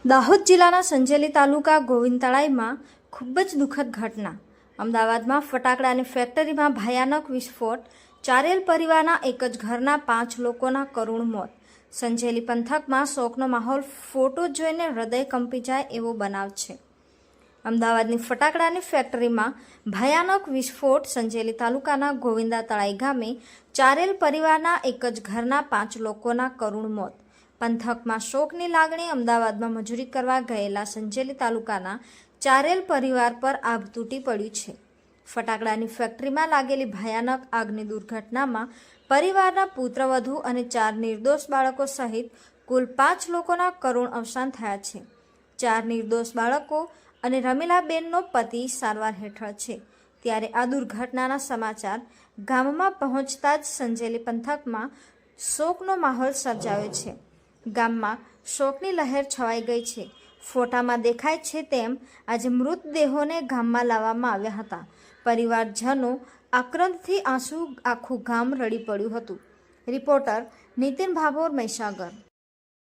દાહોદ જિલ્લાના સંજેલી તાલુકા ગોવિંદતળાઈમાં ખૂબ જ દુઃખદ ઘટના. અમદાવાદમાં ફટાકડાની ફેક્ટરીમાં ભયાનક વિસ્ફોટ, ચારેલ પરિવારના એક જ ઘરના 5 લોકોના કરુણ મોત. સંજેલી પંથકમાં શોકનો માહોલ. ફોટો જોઈને હૃદય કંપી જાય એવો બનાવ છે. અમદાવાદની ફટાકડાની ફેક્ટરીમાં ભયાનક વિસ્ફોટ. સંજેલી તાલુકાના ગોવિંદતળાઈ ગામે ચારેલ પરિવારના એક જ ઘરના 5 લોકોના કરુણ મોત. પંથકમાં શોકની લાગણી. અમદાવાદમાં મજૂરી કરવા ગયેલા સંજેલી તાલુકાના ચારેલ પરિવાર પર આભ તૂટી પડ્યું છે. ફટાકડાની ફેક્ટરીમાં લાગેલી ભયાનક આગની દુર્ઘટનામાં પરિવારના પુત્રવધુ અને 4 નિર્દોષ બાળકો સહિત કુલ 5 લોકોના કરુણ અવસાન થયા છે. 4 નિર્દોષ બાળકો અને રમીલાબેનનો પતિ સારવાર હેઠળ છે. ત્યારે આ દુર્ઘટનાના સમાચાર ગામમાં પહોંચતા જ સંજેલી પંથકમાં શોકનો માહોલ સર્જાયો છે. ગામમાં શોકની લહેર છવાઈ ગઈ છે. ફોટામાં દેખાય છે તેમ આજે મૃતદેહોને ગામમાં લાવવામાં આવ્યા હતા. પરિવારજનો આક્રંદથી આંસુ આખું ગામ રડી પડ્યું હતું. રિપોર્ટર નીતિન ભાભોર, મહીસાગર.